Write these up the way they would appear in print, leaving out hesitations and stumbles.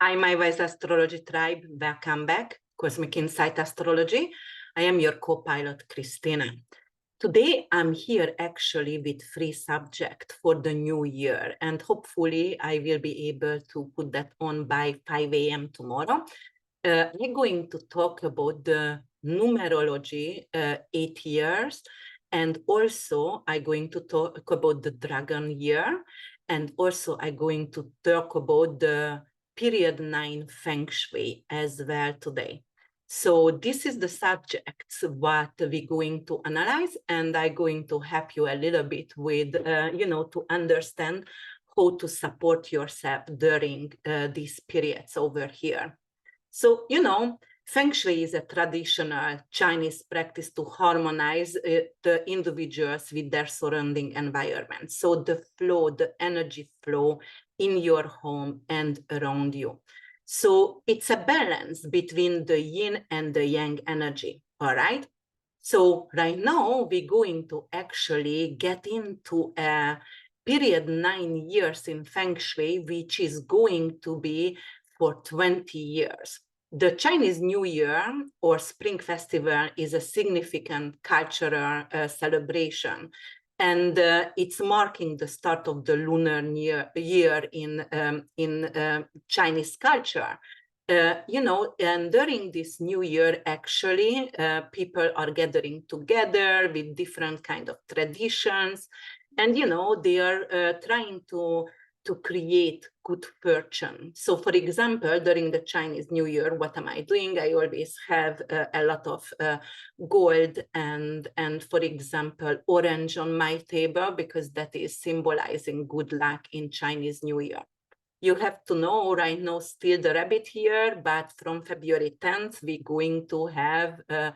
Hi, my wise astrology tribe. Welcome back, Cosmic Insight Astrology. I am your co-pilot, Krisztina. Today, I'm here actually with free subject for the new year, and hopefully I will be able to put that on by 5 a.m. tomorrow. We're going to talk about the numerology 8 years, and also I'm going to talk about the dragon year, and also I'm going to talk about the period 9 feng shui as well today. So this is the subjects what we're going to analyze, and I'm going to help you a little bit with, to understand how to support yourself during these periods over here. So, Feng Shui is a traditional Chinese practice to harmonize the individuals with their surrounding environment. So the flow, the energy flow in your home and around you. So it's a balance between the yin and the yang energy, all right? So right now we're going to actually get into a period 9 years in Feng Shui, which is going to be for 20 years. The Chinese New Year or Spring Festival is a significant cultural celebration, and it's marking the start of the lunar year in Chinese culture. And during this new year, actually, people are gathering together with different kind of traditions, and they are trying to create good fortune. So for example, during the Chinese New Year, what am I doing? I always have a lot of gold and for example, orange on my table, because that is symbolizing good luck in Chinese New Year. You have to know right now still the rabbit here, but from February 10th, we're going to have the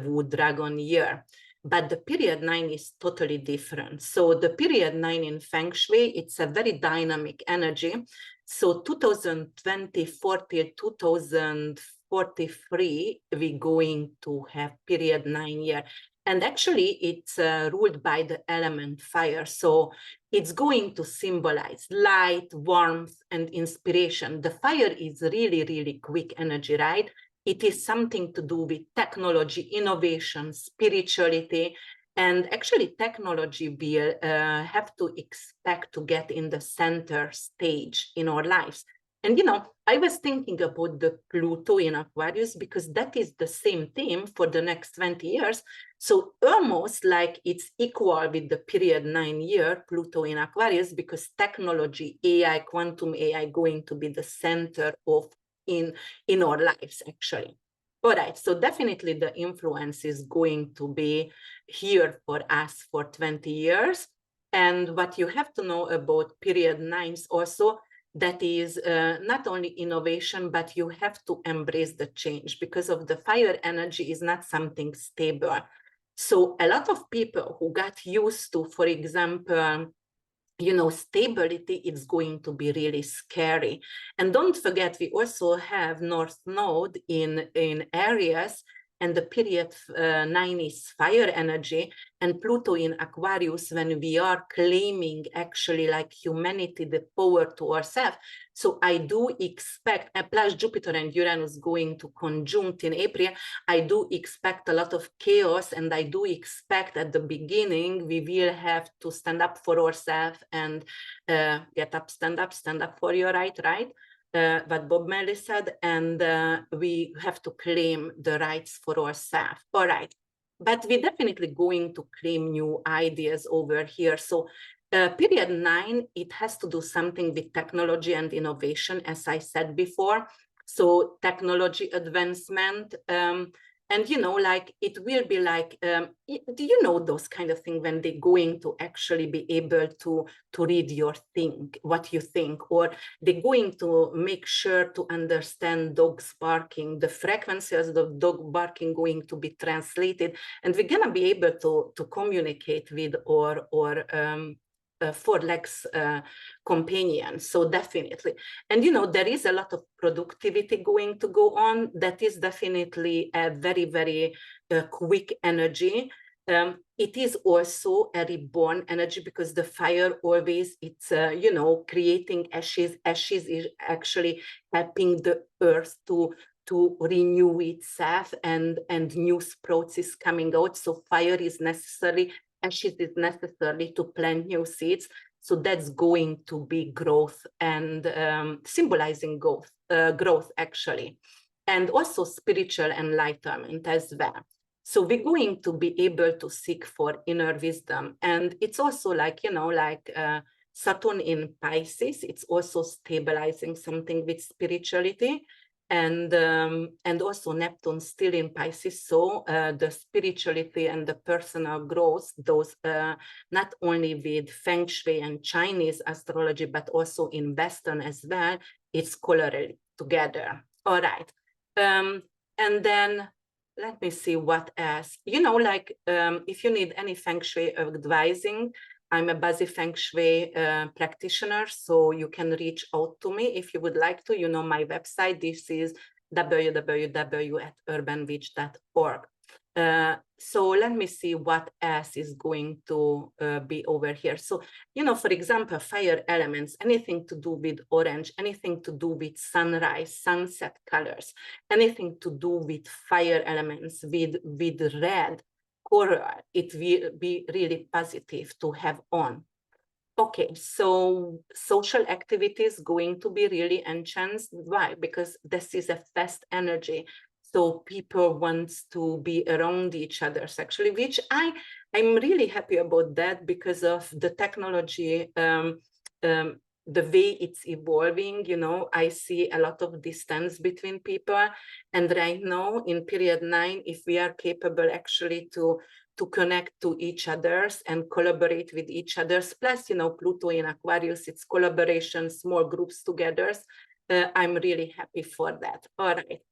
Wood Dragon year. But the period 9 is totally different. So the period 9 in Feng Shui, it's a very dynamic energy. So 2024 till 2043, we're going to have period 9 year. And actually it's ruled by the element fire. So it's going to symbolize light, warmth, and inspiration. The fire is really, really quick energy, right? It is something to do with technology, innovation, spirituality, and actually technology will have to expect to get in the center stage in our lives. And I was thinking about the Pluto in Aquarius because that is the same theme for the next 20 years. So almost like it's equal with the period 9 year Pluto in Aquarius, because technology, AI, quantum AI going to be the center of in our lives, actually. All right, so definitely the influence is going to be here for us for 20 years. And what you have to know about period 9s also, that is not only innovation, but you have to embrace the change, because of the fire energy is not something stable. So a lot of people who got used to, for example, stability, is going to be really scary. And don't forget, we also have North Node in Aries, and the period 9 is fire energy, and Pluto in Aquarius, when we are claiming actually like humanity, the power to ourselves. So I do expect, plus Jupiter and Uranus going to conjunct in April, I do expect a lot of chaos, and I do expect at the beginning we will have to stand up for ourselves and get up, stand up for your right? What Bob Marley said, and we have to claim the rights for ourselves. All right, but we're definitely going to claim new ideas over here. So period 9, it has to do something with technology and innovation, as I said before. So technology advancement, and like it will be like, do you know those kind of things when they're going to actually be able to read your what you think, or they're going to make sure to understand dogs barking, the frequencies of the dog barking going to be translated, and we're gonna be able to communicate with our four legs companion. So definitely, and there is a lot of productivity going to go on. That is definitely a very, very quick energy. It is also a reborn energy, because the fire always, it's, you know, creating ashes. Ashes is actually helping the earth to renew itself, and new sprouts is coming out. So fire is necessary, ashes is necessary to plant new seeds. So that's going to be growth, and symbolizing growth actually, and also spiritual enlightenment as well. So we're going to be able to seek for inner wisdom. And it's also like, you know, like Saturn in Pisces, it's also stabilizing something with spirituality. And also Neptune still in Pisces. So the spirituality and the personal growth, those not only with Feng Shui and Chinese astrology, but also in Western as well, it's correlated together. All right. And then let me see what else. You know, like if you need any Feng Shui advising, I'm a Bazi Feng Shui practitioner, so you can reach out to me if you would like to. You know, my website, this is www.urbanwitch.org. So let me see what else is going to be over here. So, you know, for example, fire elements, anything to do with orange, anything to do with sunrise, sunset colors, anything to do with fire elements, with red, coral, it will be really positive to have on. Okay, so social activities going to be really enhanced. Why? Because this is a fast energy. So people want to be around each other sexually, which I'm really happy about that, because of the technology, the way it's evolving. You know, I see a lot of distance between people. And right now in period 9, if we are capable actually to connect to each others and collaborate with each others, plus, you know, Pluto in Aquarius, it's collaboration, small groups together. I'm really happy for that. All right.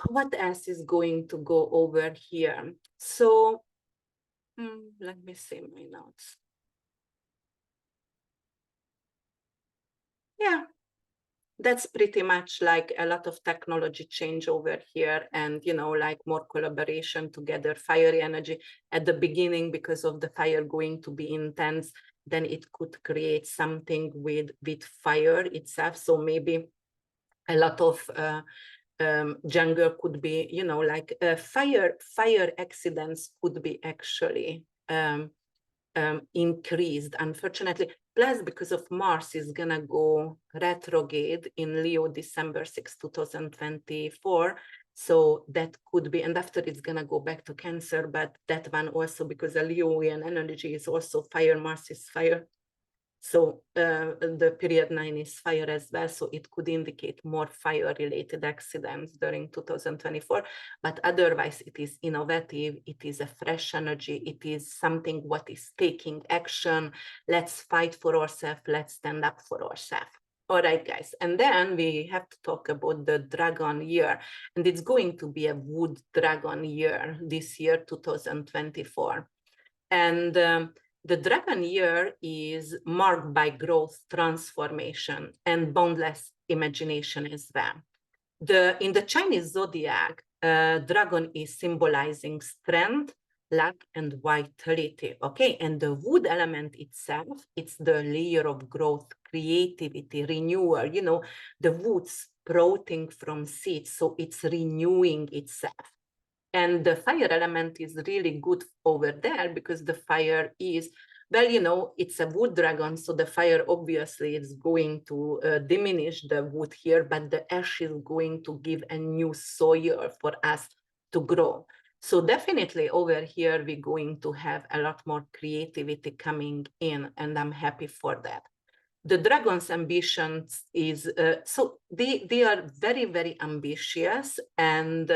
What else is going to go over here? So let me see my notes. Yeah, that's pretty much like a lot of technology change over here, and, you know, like more collaboration together, fiery energy at the beginning, because of the fire going to be intense, then it could create something with fire itself. So maybe a lot of jungle could be, you know, like fire accidents could be actually increased, unfortunately. Plus, because of Mars is gonna go retrograde in Leo December 6, 2024. So that could be, and after it's gonna go back to Cancer, but that one also, because the Leoian energy is also fire, Mars is fire. So the period 9 is fire as well, so it could indicate more fire-related accidents during 2024. But otherwise, it is innovative, it is a fresh energy, it is something what is taking action. Let's fight for ourselves, let's stand up for ourselves. All right, guys, and then we have to talk about the dragon year, and it's going to be a wood dragon year this year, 2024. And the dragon year is marked by growth, transformation, and boundless imagination as well. In the Chinese zodiac, dragon is symbolizing strength, luck, and vitality. Okay, and the wood element itself, it's the layer of growth, creativity, renewal. You know, the wood sprouting from seeds, so it's renewing itself. And the fire element is really good over there, because the fire is, well, you know, it's a wood dragon, so the fire obviously is going to diminish the wood here, but the ash is going to give a new soil for us to grow. So definitely over here, we're going to have a lot more creativity coming in, and I'm happy for that. The dragon's ambitions is, so they are very, very ambitious, and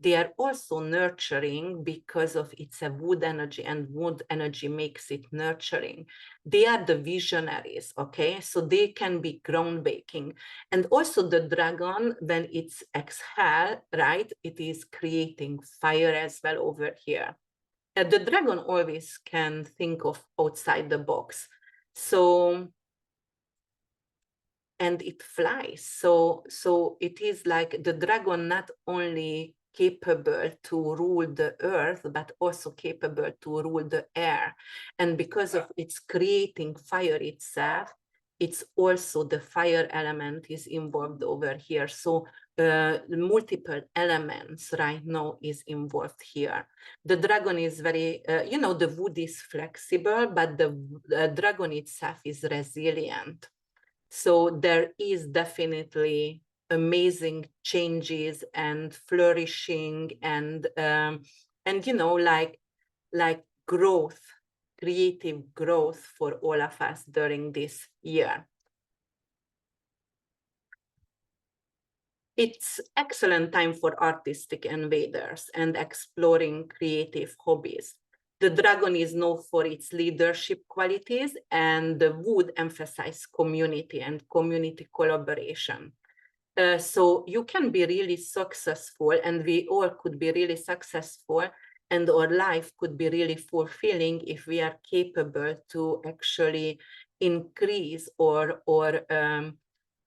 they are also nurturing, because of it's a wood energy, and wood energy makes it nurturing. They are the visionaries, okay? So they can be groundbreaking. And also the dragon, when it's exhale, right, it is creating fire as well over here. And the dragon always can think of outside the box. So, and it flies. So it is like the dragon not only capable to rule the earth, but also capable to rule the air. And because of its creating fire itself, it's also the fire element is involved over here. So multiple elements right now is involved here. The dragon is very, the wood is flexible, but the dragon itself is resilient. So there is definitely amazing changes and flourishing and like growth, creative growth for all of us during this year. It's excellent time for artistic invaders and exploring creative hobbies. The dragon is known for its leadership qualities, and the wood emphasizes community and community collaboration. So you can be really successful, and we all could be really successful, and our life could be really fulfilling if we are capable to actually increase or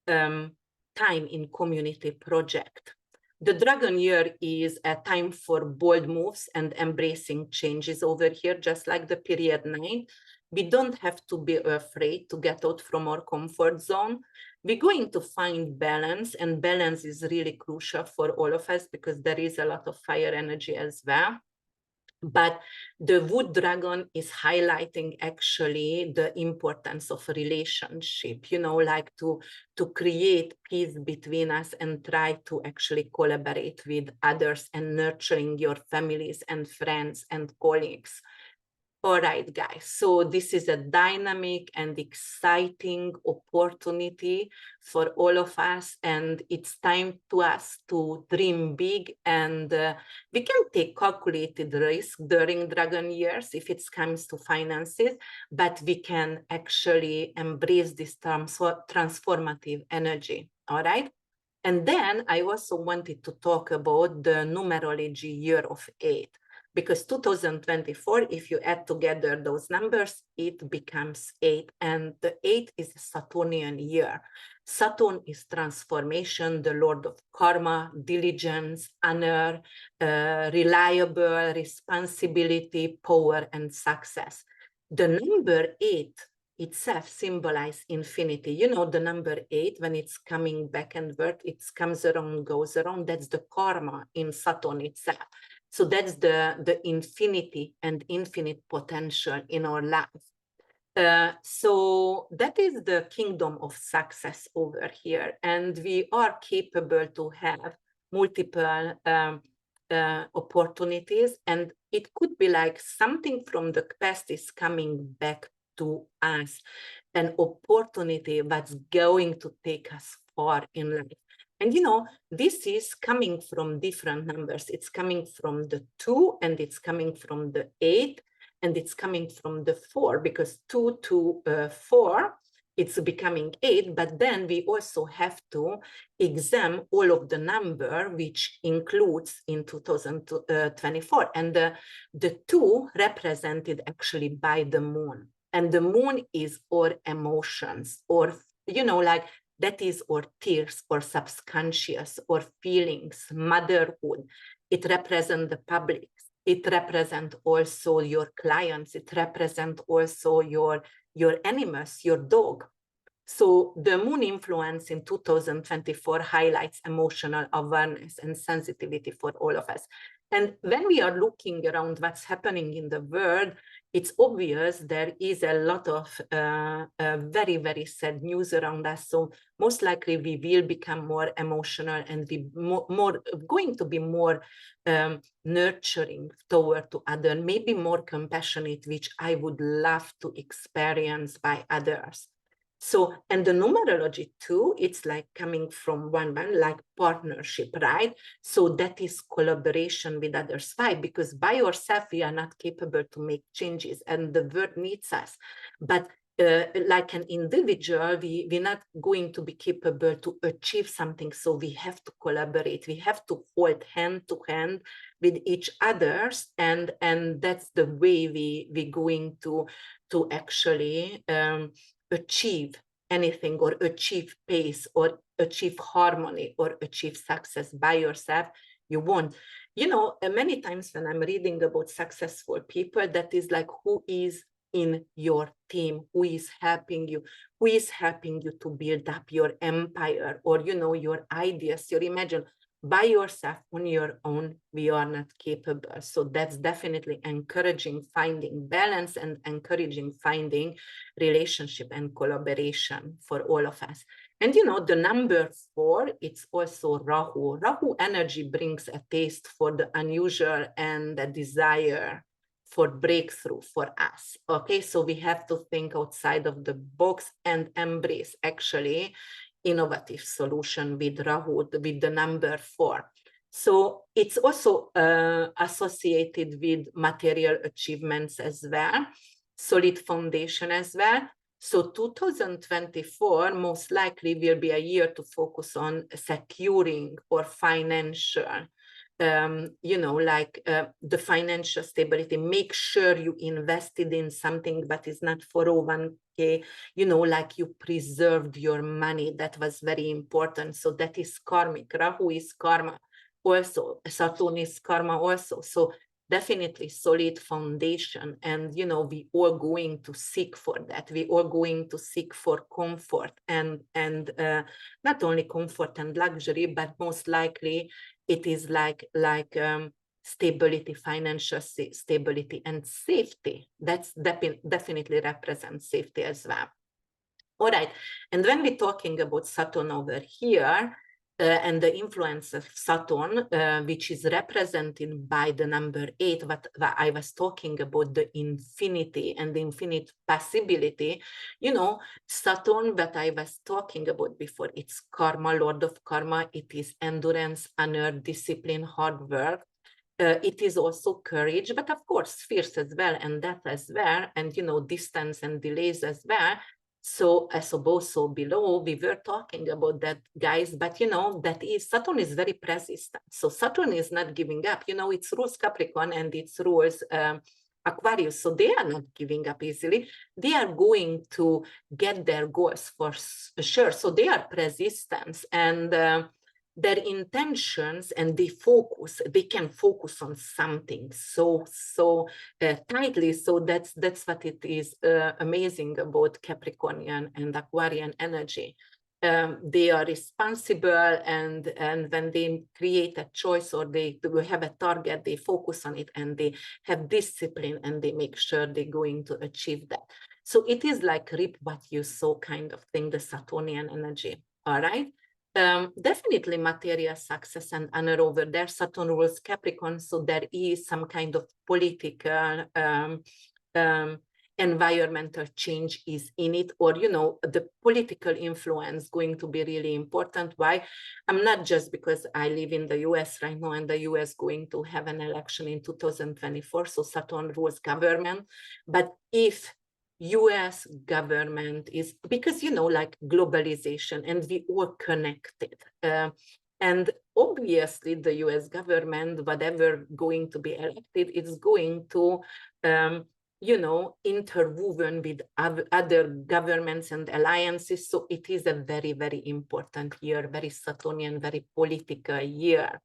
time in community project. The dragon year is a time for bold moves and embracing changes over here, just like the period 9. We don't have to be afraid to get out from our comfort zone. We're going to find balance, and balance is really crucial for all of us because there is a lot of fire energy as well. But the wood dragon is highlighting actually the importance of a relationship, like to create peace between us and try to actually collaborate with others and nurturing your families and friends and colleagues. All right, guys, so this is a dynamic and exciting opportunity for all of us, and it's time to us to dream big, and we can take calculated risk during dragon years if it comes to finances, but we can actually embrace this transformative energy, all right? And then I also wanted to talk about the numerology year of 8. Because 2024, if you add together those numbers, it becomes 8. And the 8 is a Saturnian year. Saturn is transformation, the lord of karma, diligence, honor, reliable, responsibility, power, and success. The number 8 itself symbolizes infinity. The number 8, when it's coming back and forth, it comes around, goes around. That's the karma in Saturn itself. So that's the infinity and infinite potential in our life. So that is the kingdom of success over here. And we are capable to have multiple opportunities. And it could be like something from the past is coming back to us, an opportunity that's going to take us far in life. And this is coming from different numbers. It's coming from the 2, and it's coming from the 8, and it's coming from the 4, because 2 to 4, it's becoming 8, but then we also have to examine all of the number, which includes in 2024. And the 2 represented actually by the moon. And the moon is our emotions, or, that is our tears, or subconscious, or feelings, motherhood. It represents the public. It represents also your clients. It represents also your animals, your dog. So the moon influence in 2024 highlights emotional awareness and sensitivity for all of us. And when we are looking around what's happening in the world, it's obvious there is a lot of very, very sad news around us. So most likely we will become more emotional, and we more going to be more nurturing toward to others, maybe more compassionate, which I would love to experience by others. So, and the numerology too, it's like coming from one, like partnership, right? So that is collaboration with others. Why? Because by yourself, we are not capable to make changes, and the world needs us. But like an individual, we're not going to be capable to achieve something. So we have to collaborate. We have to hold hand to hand with each others. And that's the way we're going to actually achieve anything, or achieve peace, or achieve harmony, or achieve success. By yourself, you won't. Many times when I'm reading about successful people, that is like, who is in your team, who is helping you to build up your empire, or your ideas, your imagine. By yourself, on your own, we are not capable. So that's definitely encouraging finding balance and encouraging finding relationship and collaboration for all of us. And the number 4, it's also Rahu. Rahu energy brings a taste for the unusual and a desire for breakthrough for us. Okay, so we have to think outside of the box and embrace actually innovative solution with Rahu, with the number 4. So it's also associated with material achievements as well, solid foundation as well. So 2024 most likely will be a year to focus on securing or financial, the financial stability. Make sure you invested in something that is not 401k, like you preserved your money. That was very important. So that is karmic. Rahu is karma also. Saturn is karma also. So definitely solid foundation. And, we all going to seek for that. We all going to seek for comfort and not only comfort and luxury, but most likely it is like stability, financial stability and safety. That's definitely represents safety as well. All right. And when we're talking about Saturn over here, and the influence of Saturn, which is represented by the number 8, what I was talking about, the infinity and the infinite possibility, Saturn that I was talking about before, it's karma, lord of karma. It is endurance, honor, discipline, hard work. It is also courage, but of course, fierce as well, and death as well, and, distance and delays as well. So as above, so below, we were talking about that, guys, but that is, Saturn is very persistent. So Saturn is not giving up, it's rules Capricorn and it's rules Aquarius. So they are not giving up easily. They are going to get their goals for sure. So they are persistent, and their intentions, and they can focus on something so tightly. So that's what it is amazing about Capricornian and Aquarian energy. They are responsible, and when they create a choice or they have a target, they focus on it, and they have discipline, and they make sure they're going to achieve that. So it is like reap what you sow kind of thing, the Saturnian energy. All right. Definitely material success and honor over there. Saturn rules Capricorn, so there is some kind of political environmental change is in it, or the political influence going to be really important. Why? I'm not just because I live in the US right now, and the US going to have an election in 2024, so Saturn rules government. But if US government is, because like globalization, and we all connected, and obviously the US government, whatever going to be elected, is going to interwoven with other governments and alliances. So it is a very, very important year, very Saturnian, very political year.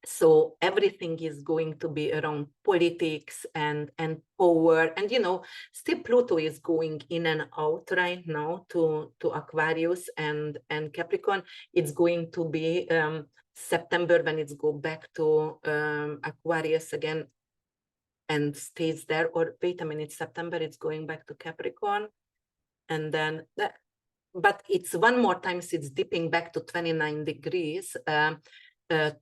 So everything is going to be around politics and power, and still Pluto is going in and out right now to Aquarius and Capricorn. It's going to be September when it's go back to Aquarius again and stays there. Or wait a minute, September it's going back to Capricorn, and then but it's one more time, so it's dipping back to 29 degrees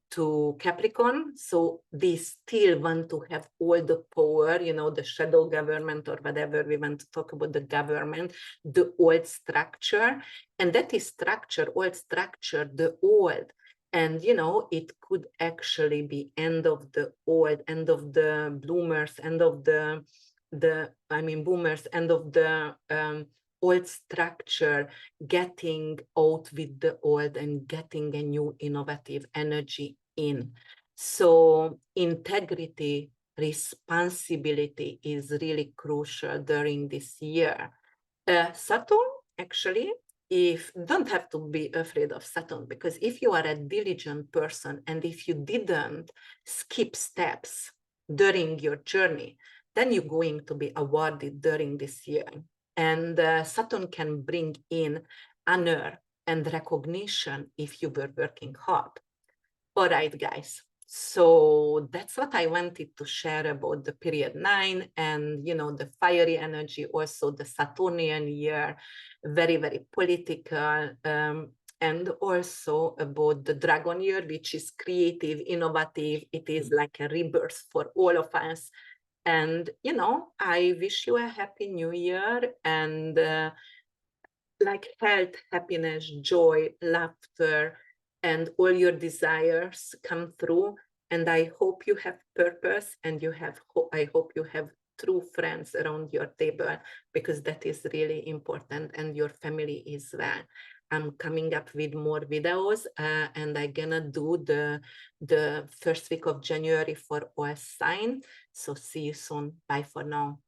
to Capricorn. So they still want to have all the power, the shadow government, or whatever we want to talk about, the government, the old structure. And that is structure, old structure, the old. And, it could actually be end of the old, end of the bloomers, end of boomers, end of the old structure, getting out with the old and getting a new innovative energy in. So integrity, responsibility is really crucial during this year. Saturn, actually, don't have to be afraid of Saturn, because if you are a diligent person and if you didn't skip steps during your journey, then you're going to be awarded during this year. And Saturn can bring in honor and recognition if you were working hard. All right, guys. So that's what I wanted to share about the period 9 and, the fiery energy, also the Saturnian year, very, very political, and also about the dragon year, which is creative, innovative. It is like a rebirth for all of us. And, I wish you a happy new year and like health, happiness, joy, laughter, and all your desires come through. And I hope you have purpose, and I hope you have true friends around your table, because that is really important, and your family as well. I'm coming up with more videos, and I'm gonna do the first week of January for all signs. So see you soon. Bye for now.